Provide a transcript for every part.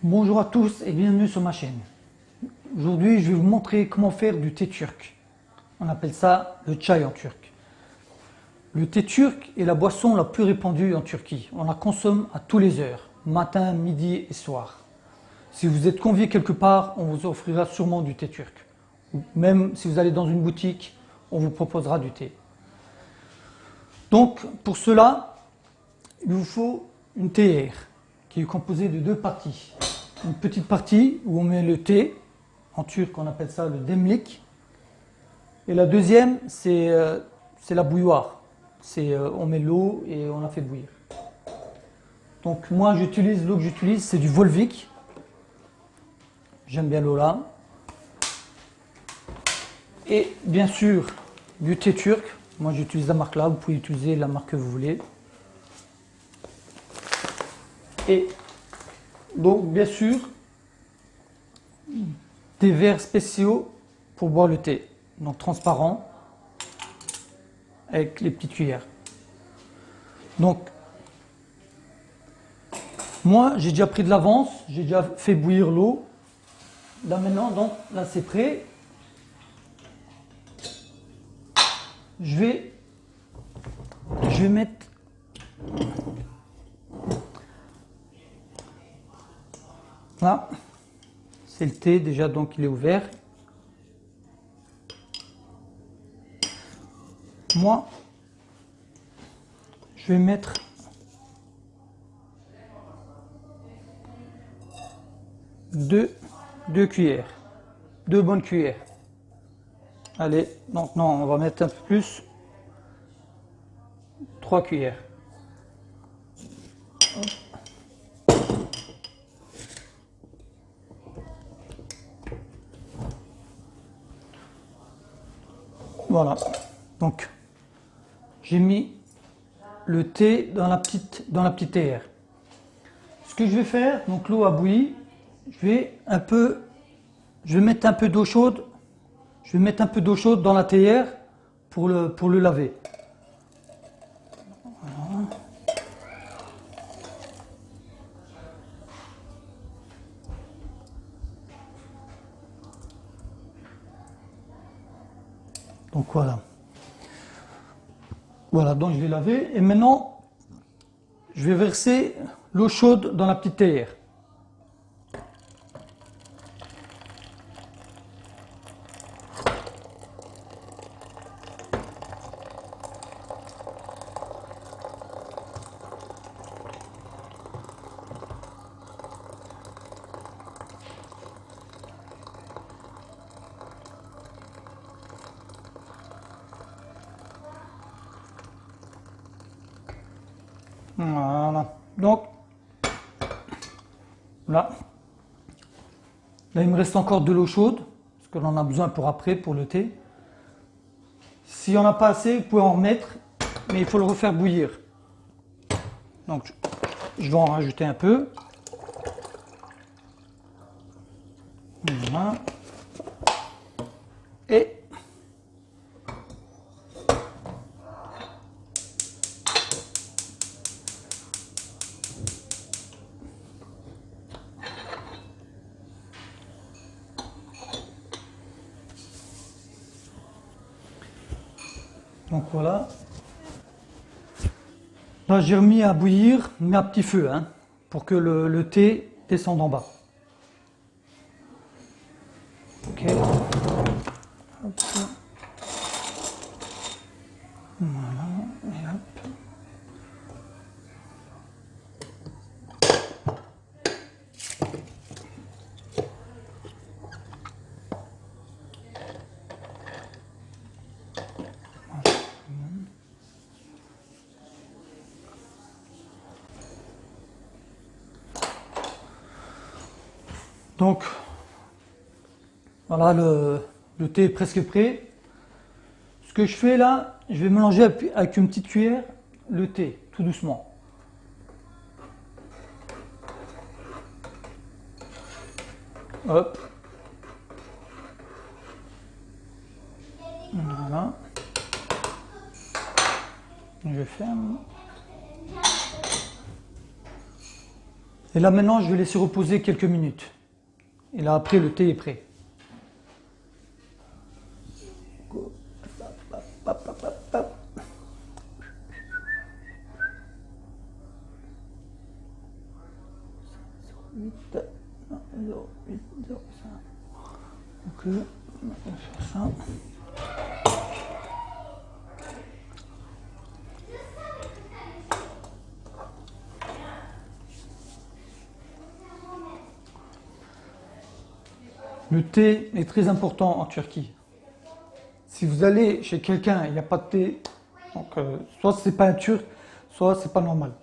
Bonjour à tous et bienvenue sur ma chaîne. Aujourd'hui, je vais vous montrer comment faire du thé turc. On appelle ça le çay en turc. Le thé turc est la boisson la plus répandue en Turquie. On la consomme à tous les heures, matin, midi et soir. Si vous êtes convié quelque part, on vous offrira sûrement du thé turc. Ou même si vous allez dans une boutique, on vous proposera du thé. Donc, pour cela, il vous faut une théière qui est composée de deux parties. Une petite partie où on met le thé, en turc on appelle ça le demlik. Et la deuxième, c'est la bouilloire. On met l'eau et on la fait bouillir. Donc moi l'eau que j'utilise, c'est du Volvic. J'aime bien l'eau là. Et bien sûr, du thé turc. Moi j'utilise la marque là, vous pouvez utiliser la marque que vous voulez. Et donc bien sûr, des verres spéciaux pour boire le thé. Donc transparent, avec les petites cuillères. Donc, moi j'ai déjà pris de l'avance, j'ai déjà fait bouillir l'eau. Là maintenant, donc là c'est prêt. Je vais mettre là, c'est le thé déjà, donc il est ouvert. Moi, je vais mettre deux cuillères, deux bonnes cuillères. Allez, donc non, on va mettre un peu plus, 3 cuillères. Voilà, donc j'ai mis le thé dans la petite théière. Ce que je vais faire, donc l'eau a bouilli, je vais mettre un peu d'eau chaude. Je vais mettre un peu d'eau chaude dans la théière pour le laver. Voilà. Donc voilà. Voilà, donc je vais laver et maintenant je vais verser l'eau chaude dans la petite théière. Voilà, donc là il me reste encore de l'eau chaude, parce que l'on a besoin pour après, pour le thé. Si on n'a pas assez, vous pouvez en remettre, mais il faut le refaire bouillir. Donc je vais en rajouter un peu. Voilà. Et donc voilà. Là j'ai remis à bouillir, mais à petit feu, hein, pour que le thé descende en bas. Ok. Hop. Voilà. Et hop. Donc, voilà, le thé est presque prêt. Ce que je fais là, je vais mélanger avec une petite cuillère le thé, tout doucement. Hop. Voilà. Je ferme. Et là maintenant, je vais laisser reposer quelques minutes. Et là après, le thé est prêt. Ok, on va faire ça. Le thé est très important en Turquie. Si vous allez chez quelqu'un, il n'y a pas de thé, donc soit c'est pas un turc, soit c'est pas normal.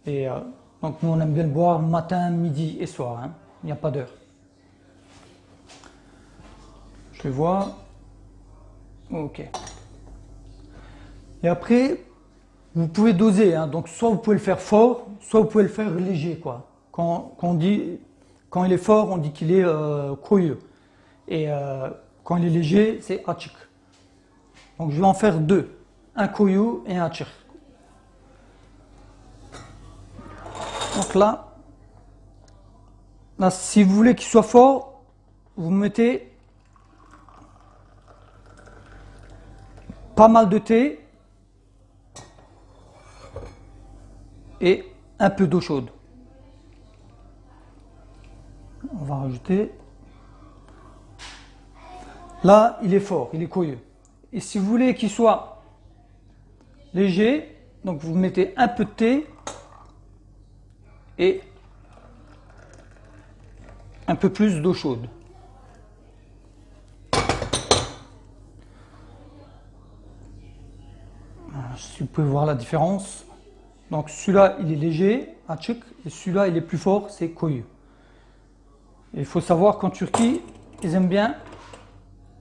Et donc nous on aime bien le boire matin, midi et soir, hein. Il n'y a pas d'heure. Je le vois. Ok. Et après, vous pouvez doser, hein. Donc soit vous pouvez le faire fort, soit vous pouvez le faire léger, quoi. Quand il est fort, on dit qu'il est koyu. Et quand il est léger, c'est açık. Donc je vais en faire deux, un koyu et un açık. Donc là, si vous voulez qu'il soit fort, vous mettez pas mal de thé et un peu d'eau chaude. On va rajouter. Là, il est fort, il est koyu. Et si vous voulez qu'il soit léger, donc vous mettez un peu de thé et un peu plus d'eau chaude. Si vous pouvez voir la différence. Donc celui-là, il est léger, açık, et celui-là, il est plus fort, c'est koyu. Et il faut savoir qu'en Turquie, ils aiment bien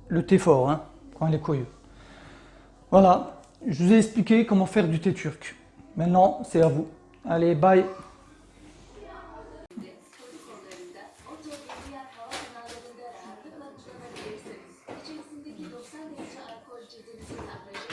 le thé fort, hein, quand il est koyu. Voilà, je vous ai expliqué comment faire du thé turc. Maintenant, c'est à vous. Allez, bye. Polis onlarında oto ve diğer hava kanallarında rahatlıkla kullanabilirsiniz. İçerisindeki 90 derece alkol cildinizin alerji